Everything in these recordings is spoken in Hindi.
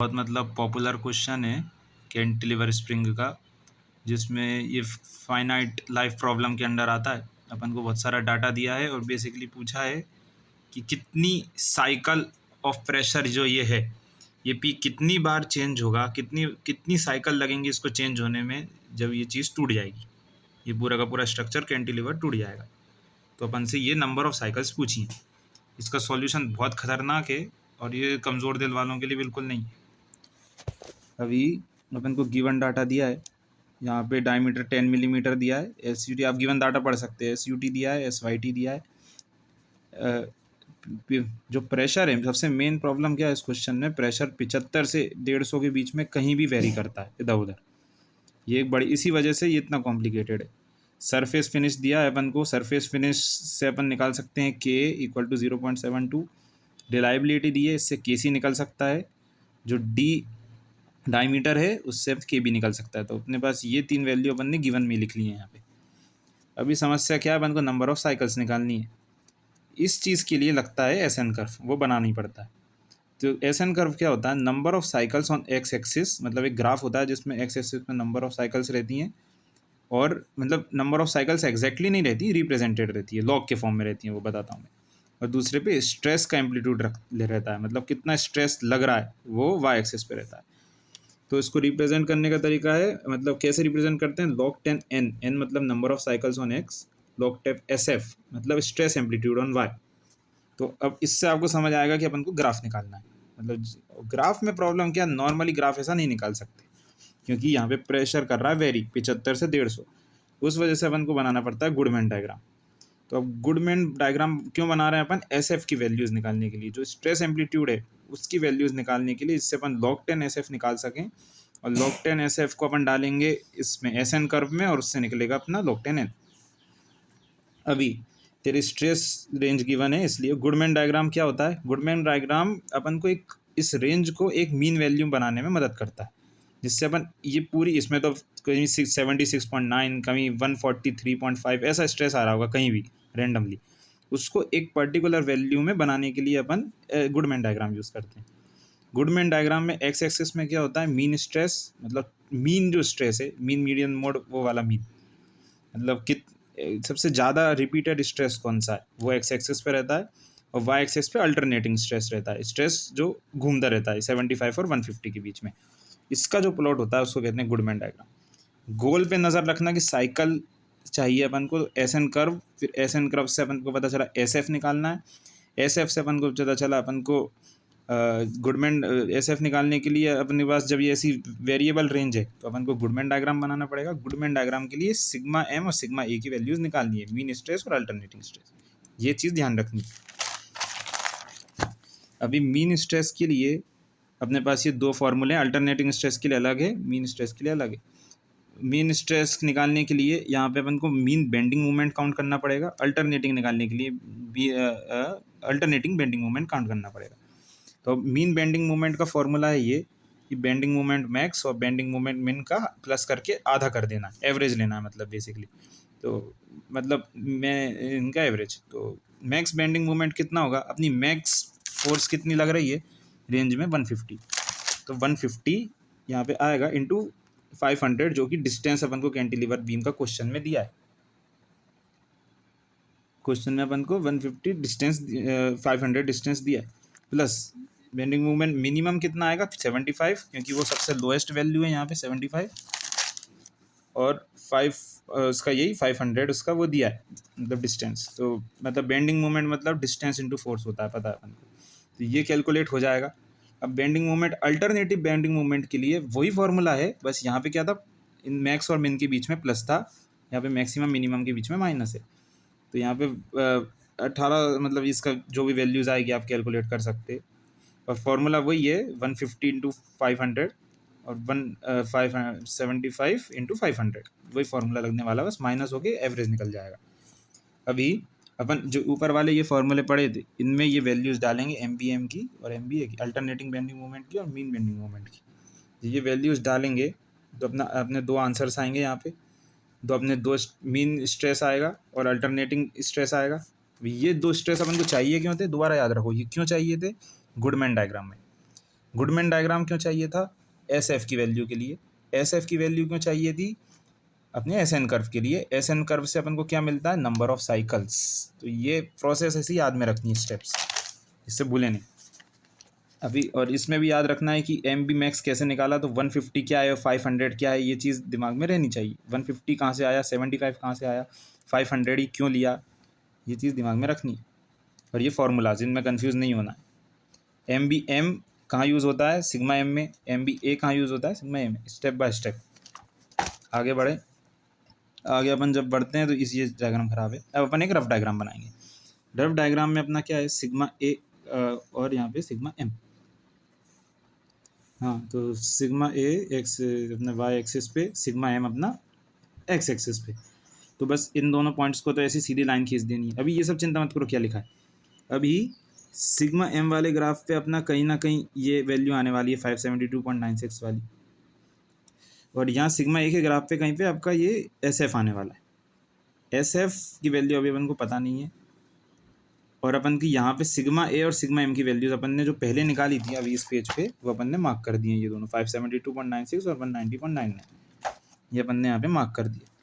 बहुत मतलब पॉपुलर क्वेश्चन है कैंटिलीवर स्प्रिंग का, जिसमें ये फाइनाइट लाइफ प्रॉब्लम के अंडर आता है। अपन को बहुत सारा डाटा दिया है और बेसिकली पूछा है कि कितनी साइकिल ऑफ प्रेशर जो ये है, ये पी कितनी बार चेंज होगा, कितनी कितनी साइकिल लगेंगी इसको चेंज होने में जब ये चीज़ टूट जाएगी, ये पूरा का पूरा स्ट्रक्चर कैंटिलीवर टूट जाएगा। तो अपन से ये नंबर ऑफ साइकिल्स पूछी। इसका सॉल्यूशन बहुत खतरनाक है और ये कमज़ोर दिल वालों के लिए बिल्कुल नहीं। अभी अपन को गिवन डाटा दिया है, यहाँ पे डायमीटर 10 मिलीमीटर दिया है, एस आप गिवन डाटा पढ़ सकते हैं, SUT दिया है, SYT दिया है। जो प्रेशर है, सबसे मेन प्रॉब्लम क्या है इस क्वेश्चन में, प्रेशर 75 से 150 के बीच में कहीं भी वेरी करता है इधर उधर। ये एक बड़ी, इसी वजह से ये इतना कॉम्प्लिकेटेड है। सरफेस फिनिश दिया है अपन को, सरफेस फिनिश से अपन निकाल सकते हैं Ka = 0.72। रिलायबिलिटी दी है, इससे Kc निकल सकता है, जो डी डायमीटर है उससे के भी निकल सकता है। तो अपने पास ये 3 वैल्यू अपन ने गिवन में लिख ली है यहाँ पे। अभी समस्या क्या है, अपन को नंबर ऑफ साइकिल्स निकालनी है। इस चीज़ के लिए लगता है SN कर्व, वो बनाना ही पड़ता है। तो SN कर्व क्या होता है, number of cycles on x axis, मतलब एक ग्राफ होता है जिसमें एक्स एक्सिस में नंबर ऑफ साइकिल्स रहती हैं, और मतलब नंबर ऑफ साइकिल्स एग्जैक्टली नहीं रहती, रिप्रेजेंटेड रहती है, लॉग के फॉर्म में रहती है, वो बताता हूँ मैं। और दूसरे पे स्ट्रेस का एम्पलीट्यूड रहता है, मतलब कितना स्ट्रेस लग रहा है वो वाई एक्सिस पे रहता है। तो इसको रिप्रेजेंट करने का तरीका है, मतलब कैसे रिप्रेजेंट करते हैं, log 10 n, n मतलब number of cycles on x, log 10 SF मतलब स्ट्रेस एम्पलीट्यूड ऑन y। तो अब इससे आपको समझ आएगा कि अपन को ग्राफ निकालना है। मतलब ग्राफ में प्रॉब्लम क्या, नॉर्मली ग्राफ ऐसा नहीं निकाल सकते, क्योंकि यहाँ पे प्रेशर कर रहा है वेरी 75 से 150, उस वजह से अपन को बनाना पड़ता है गुडमैन डायग्राम। तो अब गुडमैन डायग्राम क्यों बना रहे हैं अपन, SF की वैल्यूज़ निकालने के लिए, जो स्ट्रेस एम्पलीट्यूड है उसकी वैल्यूज़ निकालने के लिए, इससे अपन log 10 SF निकाल सकें। और log 10 SF को अपन डालेंगे इसमें SN कर्व में, और उससे निकलेगा अपना log 10 n। अभी तेरी स्ट्रेस रेंज गिवन है, इसलिए गुडमैन डायग्राम क्या होता है, गुडमैन डायग्राम अपन को एक इस रेंज को एक मीन वैल्यू बनाने में मदद करता है, जिससे अपन ये पूरी, इसमें तो कहीं 76.9, कहीं 143.5 ऐसा स्ट्रेस आ रहा होगा कहीं भी रेंडमली, उसको एक पर्टिकुलर वैल्यू में बनाने के लिए अपन गुडमैन डायग्राम यूज़ करते हैं। गुडमैन डायग्राम में एक्स एक्सिस में क्या होता है, मीन स्ट्रेस, मतलब मीन जो स्ट्रेस है, मीन मीडियन मोड वो वाला मीन, मतलब सबसे ज़्यादा रिपीटेड स्ट्रेस कौन सा है वो एक्स एक्सिस पे रहता है, और वाई एक्सिस पे अल्टरनेटिंग स्ट्रेस रहता है, स्ट्रेस जो घूमता रहता है 75 और 150 के बीच में। इसका जो प्लॉट होता है उसको कहते हैं गुडमैन डायग्राम। गोल पे नज़र रखना कि साइकिल चाहिए अपन को, SN कर्व, फिर SN कर्व से अपन को पता चला SF निकालना है, SF से अपन को पता चला अपन को गुडमैन SF निकालने के लिए अपने पास जब ये ऐसी वेरिएबल रेंज है तो अपन को गुडमैन डायग्राम बनाना पड़ेगा। गुडमैन डायग्राम के लिए सिग्मा M और सिग्मा A की वैल्यूज़ निकालनी है, मीन स्ट्रेस और अल्टरनेटिंग स्ट्रेस, ये चीज़ ध्यान रखनी है। अभी मीन स्ट्रेस के लिए अपने पास ये 2 फॉर्मूले हैं, अल्टरनेटिंग स्ट्रेस के लिए अलग है, मीन स्ट्रेस के लिए अलग है। मीन स्ट्रेस निकालने के लिए यहाँ पे अपन को मीन बेंडिंग मोमेंट काउंट करना पड़ेगा, अल्टरनेटिंग निकालने के लिए अल्टरनेटिंग बेंडिंग मोमेंट काउंट करना पड़ेगा। तो मीन बेंडिंग मोमेंट का फॉर्मूला है ये, कि बेंडिंग मोमेंट मैक्स और बेंडिंग मोमेंट मिन का प्लस करके आधा कर देना, एवरेज लेना है मतलब बेसिकली। तो मतलब मैं इनका एवरेज, तो मैक्स बेंडिंग मोमेंट कितना होगा, अपनी मैक्स फोर्स कितनी लग रही है रेंज में 150, तो 150 यहाँ पे आएगा इंटू 500, जो कि डिस्टेंस अपन को कैंटिलीवर बीम का क्वेश्चन में दिया है। क्वेश्चन में अपन को 150 डिस्टेंस 500 डिस्टेंस दिया है, प्लस बेंडिंग मूवमेंट मिनिमम कितना आएगा 75, क्योंकि वो सबसे लोएस्ट वैल्यू है यहाँ पे 75, और 5 उसका यही 500 उसका वो दिया है, मतलब डिस्टेंस। तो मतलब बेंडिंग मूवमेंट मतलब डिस्टेंस इंटू फोर्स होता है, पता है अपन को, तो ये कैलकुलेट हो जाएगा। अब bending movement, alternative bending movement के लिए वही फॉर्मूला है, बस यहाँ पे क्या था, इन मैक्स और मिन के बीच में प्लस था, यहाँ पे मैक्सिमम मिनिमम के बीच में माइनस है। तो यहाँ पे 18, मतलब इसका जो भी वैल्यूज़ आएगी आप कैलकुलेट कर सकते, और फॉर्मूला वही है 150 इंटू 500 और 575 इंटू 500, वही फार्मूला लगने वाला, बस माइनस होके एवरेज निकल जाएगा। अभी अपन जो ऊपर वाले ये फार्मूले पढ़े थे, इनमें ये वैल्यूज़ डालेंगे MBM की और MBA की, अल्टरनेटिंग बेंडिंग मोमेंट की और मीन बेंडिंग मोमेंट की। ये वैल्यूज़ डालेंगे तो अपने 2 आंसर्स आएंगे यहाँ पे, तो अपने 2 मीन स्ट्रेस आएगा और अल्टरनेटिंग स्ट्रेस आएगा। ये 2 स्ट्रेस अपन को चाहिए क्यों थे, दोबारा याद रखो ये क्यों चाहिए थे, गुडमैन डायग्राम में। गुडमैन डायग्राम क्यों चाहिए था? एस एफ की वैल्यू के लिए। एस एफ की वैल्यू क्यों चाहिए थी? अपने एस एन कर्व के लिए। एस एन कर्व से अपन को क्या मिलता है? Number of cycles. तो ये प्रोसेस ऐसे याद में रखनी है, स्टेप्स, इससे भूले नहीं। अभी और इसमें भी याद रखना है कि एम बी मैक्स कैसे निकाला, तो 150 क्या है और 500 क्या है, ये चीज़ दिमाग में रहनी चाहिए। 150 कहाँ से आया, 75 कहाँ से आया, 500 ही क्यों लिया, ये चीज़ दिमाग में रखनी है। और ये फार्मूलाज, इनमें कन्फ्यूज़ नहीं होना है। एम बी एम कहाँ यूज़ होता है? सिग्मा एम में। एम बी ए कहाँ यूज़ होता है? सिग्मा एम में। स्टेप बाय स्टेप आगे बढ़े। आगे अपन जब बढ़ते हैं तो इस, ये डायग्राम खराब है। अब अपन एक रफ डायग्राम बनाएंगे। रफ डायग्राम में अपना क्या है? सिग्मा ए और यहाँ पे सिग्मा एम। हाँ, तो सिग्मा ए एक्स अपने वाई एक्सिस पे, सिग्मा एम अपना एक्स एक्सिस पे। तो बस इन दोनों पॉइंट्स को तो ऐसी सीधी लाइन खींच देनी है। अभी ये सब चिंता मत करो क्या लिखा है। अभी सिग्मा एम वाले ग्राफ पे अपना कहीं ना कहीं ये वैल्यू आने वाली है 572.96 वाली, और यहाँ सिग्मा ए के ग्राफ पे कहीं पे आपका ये एस एफ आने वाला है। एस एफ की वैल्यू अभी अपन को पता नहीं है, और अपन की यहाँ पे सिग्मा ए और सिग्मा एम की वैल्यूज अपन ने जो पहले निकाली थी अभी इस पेज पे, वो अपन ने मार्क कर दी है। ये दोनों 572.96 और 190.99 ये अपन ने यहाँ पे मार्क कर दिया।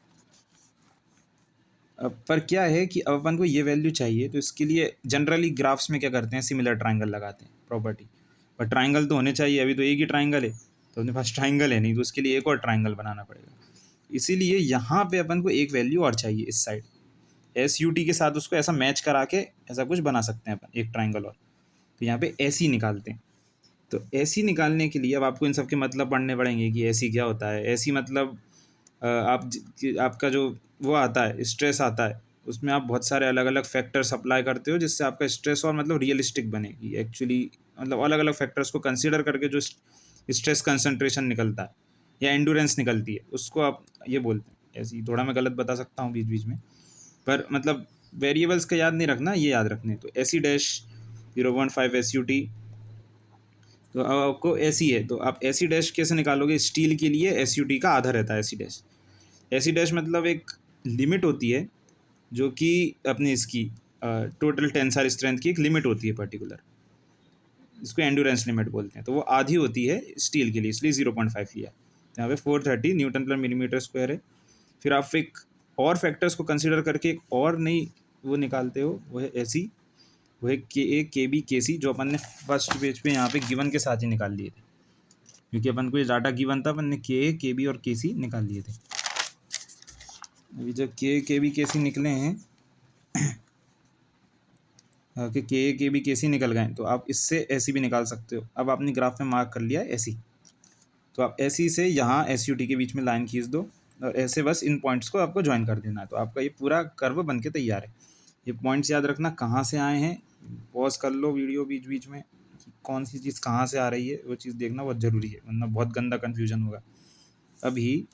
अब पर क्या है कि अब अपन को ये वैल्यू चाहिए, तो इसके लिए जनरली ग्राफ्स में क्या करते हैं? सिमिलर ट्राइंगल लगाते हैं प्रॉपर्टी। पर ट्राइंगल तो होने चाहिए, अभी तो एक ही ट्राइंगल है, तो अपने पास ट्राइंगल है नहीं, तो उसके लिए एक और ट्राइंगल बनाना पड़ेगा। इसीलिए यहाँ पे अपन को एक वैल्यू और चाहिए इस साइड। एस यू टी के साथ उसको ऐसा मैच करा के ऐसा कुछ बना सकते हैं अपन, एक ट्राइंगल और। तो यहाँ पे ऐसी निकालते हैं। तो ऐसी निकालने के लिए अब आपको इन सब के मतलब पढ़ने पड़ेंगे कि ऐसी क्या होता है। ऐसी मतलब आपका जो वो आता है, स्ट्रेस आता है, उसमें आप बहुत सारे अलग अलग फैक्टर्स अप्लाई करते हो, जिससे आपका स्ट्रेस और मतलब रियलिस्टिक बनेगी एक्चुअली। मतलब अलग अलग फैक्टर्स को कंसीडर करके जो स्ट्रेस कंसंट्रेशन निकलता है या एंडोरेंस निकलती है, उसको आप ये बोलते हैं ऐसी। थोड़ा मैं गलत बता सकता हूँ बीच बीच में, पर मतलब वेरिएबल्स का याद नहीं रखना, ये याद रखने। तो AC dash 0.5 S U T, तो अब आपको एसी है, तो आप एसी डैश कैसे निकालोगे? स्टील के लिए एस यू टी का आधा रहता है एसी डैश। एसी डैश मतलब एक लिमिट होती है जो कि अपनी इसकी टोटल टेंसाइल स्ट्रेंथ की एक लिमिट होती है पर्टिकुलर, इसको एंडोरेंस लिमिट बोलते हैं। तो वो आधी होती है स्टील के लिए, इसलिए 0.5 लिया। तो यहाँ पे 430 न्यूटन पर मिलीमीटर स्क्वायर है। फिर आप एक और फैक्टर्स को कंसिडर करके एक और नई वो निकालते हो, वो है एसी, वो है के ए के बी के सी, जो अपन ने फर्स्ट पेज पे यहाँ पे गिवन के साथ ही निकाल लिए थे, क्योंकि अपन को ये डाटा गिवन था, अपन ने के ए के बी और के सी निकाल लिए थे। अभी जब के बी के सी निकले हैं कि के बी के सी निकल गए, तो आप इससे ऐसी भी निकाल सकते हो। अब आपने ग्राफ में मार्क कर लिया है ऐसी, तो आप ऐसी से यहाँ एस यू टी के बीच में लाइन खींच दो, और ऐसे बस इन पॉइंट्स को आपको ज्वाइन कर देना है। तो आपका ये पूरा कर्व बन के तैयार है। ये पॉइंट्स याद रखना कहाँ से आए हैं, पॉज कर लो वीडियो बीच बीच में, कि कौन सी चीज़ कहाँ से आ रही है, वो चीज़ देखना बहुत ज़रूरी है, वरना बहुत गंदा कन्फ्यूजन होगा। अभी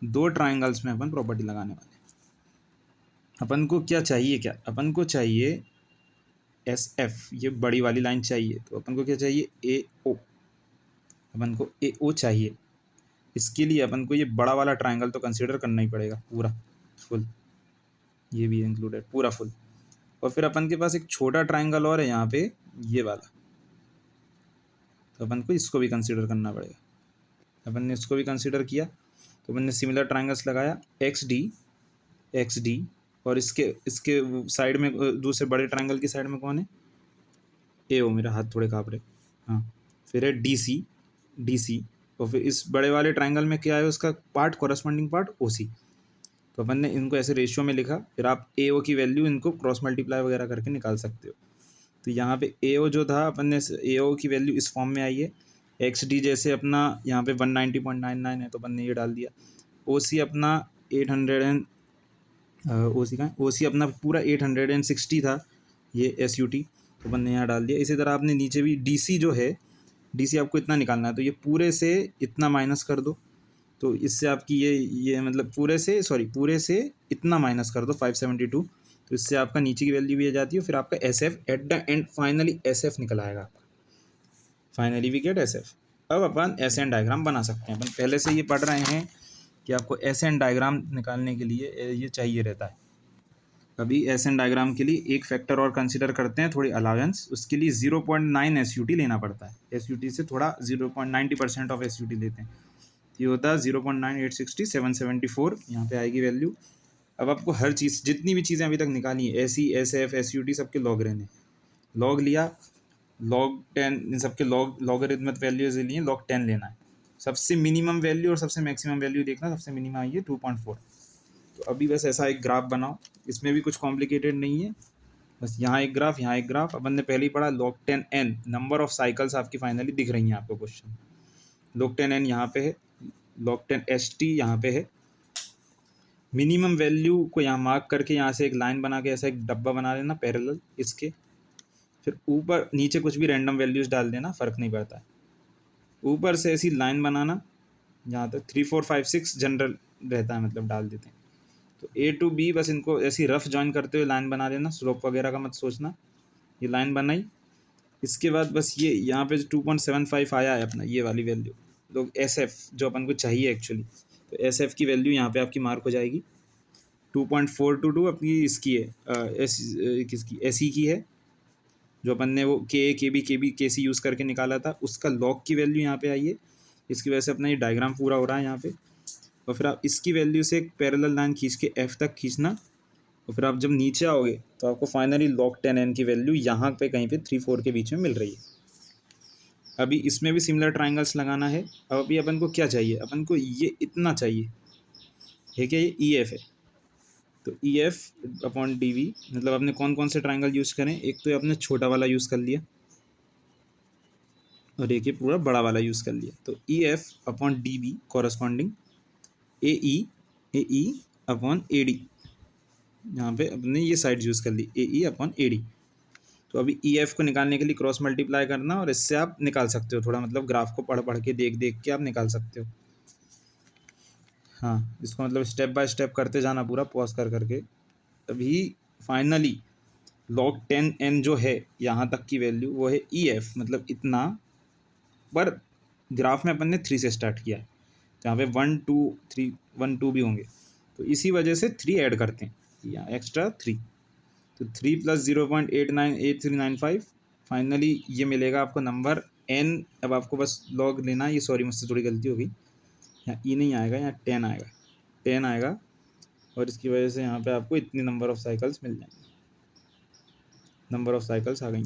दो ट्राइंगल्स में अपन प्रॉपर्टी लगाने वाले हैं। अपन को क्या चाहिए? क्या अपन को चाहिए? एस एफ, ये बड़ी वाली लाइन चाहिए। तो अपन को क्या चाहिए? ए ओ, अपन को ए ओ चाहिए। इसके लिए अपन को ये बड़ा वाला ट्राइंगल तो कंसीडर करना ही पड़ेगा पूरा फुल, ये भी इंक्लूडेड पूरा फुल। और फिर अपन के पास एक छोटा ट्राइंगल और है यहाँ पे, ये वाला, तो अपन को इसको भी कंसीडर करना पड़ेगा। अपन ने इसको भी कंसीडर किया, तो अपन ने सिमिलर ट्राइंगल्स लगाया एक्स डी, और इसके इसके साइड में दूसरे बड़े ट्राइंगल की साइड में कौन है? ए ओ, मेरा हाथ थोड़े काँप रहे। हाँ, फिर है डी सी, और फिर इस बड़े वाले ट्राइंगल में क्या है? उसका पार्ट, कॉरस्पॉन्डिंग पार्ट ओ सी। तो अपन ने इनको ऐसे रेशियो में लिखा, फिर आप ए ओ की वैल्यू इनको क्रॉस मल्टीप्लाई वगैरह करके निकाल सकते हो। तो यहाँ पे ए ओ जो था, अपन ने ए ओ की वैल्यू इस फॉर्म में आई है। एक्स डी जैसे अपना यहाँ पे 190.99 है, तो अपन ने ये डाल दिया। ओ सी अपना 800 एंड ओ सी का ओ सी अपना पूरा 860 था, ये एस यू टी, तो अपन ने यहाँ डाल दिया। इसी तरह आपने नीचे भी डी सी जो है, डी सी आपको इतना निकालना है, तो ये पूरे से इतना माइनस कर दो, तो इससे आपकी ये मतलब पूरे से इतना माइनस कर दो 572, तो इससे आपका नीचे की वैल्यू भी आ जाती है। फिर आपका S F at the end finally S F निकल आएगा आपका, finally we get S F. अब अपन एस एन डायग्राम बना सकते हैं। अपन पहले से ये पढ़ रहे हैं कि आपको एस एन डायग्राम निकालने के लिए ये चाहिए रहता है। अभी एस एन डायग्राम के लिए एक फैक्टर और कंसिडर करते हैं, थोड़ी अलावेंस। उसके लिए 0.9 SUT लेना पड़ता है। SUT से थोड़ा 0.90% ऑफ SUT लेते हैं, ये होता है 0.9860 774, यहाँ पे आएगी वैल्यू। अब आपको हर चीज़, जितनी भी चीज़ें अभी तक निकाली हैं, SE SF SUT सबके लॉग रहने, लॉग लिया, लॉग 10, इन सबके लॉगरिथमिक वैल्यूज लिए लॉग 10 लेना है। सबसे मिनिमम वैल्यू और सबसे मैक्सिमम वैल्यू देखना, सबसे मिनिमम आई है 2.4। तो अभी बस ऐसा एक ग्राफ बनाओ, इसमें भी कुछ कॉम्प्लिकेटेड नहीं है, बस यहाँ एक ग्राफ, यहाँ एक ग्राफ। अपन ने पहले ही पढ़ा log 10n number of cycles आपकी फाइनली दिख रही हैं आपको क्वेश्चन। log 10n यहाँ पे है, log 10 ST यहाँ पे है। मिनिमम वैल्यू को यहाँ मार्क करके यहाँ से एक लाइन बना के ऐसा एक डब्बा बना लेना पैरेलल इसके, फिर ऊपर नीचे कुछ भी रैंडम वैल्यूज डाल देना, फर्क नहीं पड़ता है। ऊपर से ऐसी लाइन बनाना, यहाँ तक 3 4 5 6 जनरल रहता है, मतलब डाल देते हैं। तो A to B बस इनको ऐसी रफ जॉइन करते हुए लाइन बना देना, स्लोप वगैरह का मत सोचना। ये लाइन बनाई, इसके बाद बस ये यहाँ पे 2.75 आया है अपना, ये वाली वैल्यू, तो SF जो अपन को चाहिए एक्चुअली, तो SF की वैल्यू यहाँ पे आपकी मार्क हो जाएगी। 2.422 अपनी इसकी है, किसकी, SE की है, जो अपन ने वो KB KC यूज़ करके निकाला था, उसका लॉग की वैल्यू यहाँ पे आई है। इसकी वजह से अपना ये डायग्राम पूरा हो रहा है यहाँ पे। और फिर आप इसकी वैल्यू से एक पैरेलल लाइन खींच के F तक खींचना, और फिर आप जब नीचे आओगे तो आपको फाइनली log 10n की वैल्यू यहाँ पे कहीं पे 3 4 के बीच में मिल रही है। अभी इसमें भी सिमिलर ट्राइंगल्स लगाना है। अब अभी अपन को क्या चाहिए, अपन को ये इतना चाहिए है क्या, ये EF है। तो EF अपॉन DV, मतलब आपने कौन कौन से ट्राइंगल यूज़ करें, एक तो आपने छोटा वाला यूज़ कर लिया और एक ये पूरा बड़ा वाला यूज़ कर लिया। तो EF upon DV corresponding AE upon AD, यहाँ पे अपने ये साइड यूज़ कर ली AE अपॉन AD। तो अभी EF को निकालने के लिए क्रॉस मल्टीप्लाई करना, और इससे आप निकाल सकते हो थोड़ा, मतलब ग्राफ को पढ़ पढ़ के देख देख के आप निकाल सकते हो। हाँ, इसको मतलब स्टेप बाय स्टेप करते जाना पूरा, पॉज कर करके। अभी फाइनली log 10n जो है यहाँ तक की वैल्यू, वो है EF, मतलब इतना, पर ग्राफ में अपन ने 3 से स्टार्ट किया है, तो यहाँ पे 1 2 3 1 2 भी होंगे, तो इसी वजह से 3 ऐड करते हैं, यहाँ एक्स्ट्रा 3, तो 3 + 0.898395, फाइनली ये मिलेगा आपको नंबर n। अब आपको बस लॉग लेना है, ये सॉरी मुझसे थोड़ी गलती हो गई, यहाँ E नहीं आएगा, यहाँ 10 आएगा, 10 आएगा, और इसकी वजह से यहाँ पे आपको इतनी नंबर ऑफ साइकिल्स मिल जाएंगे, नंबर ऑफ साइकिल्स आ गई।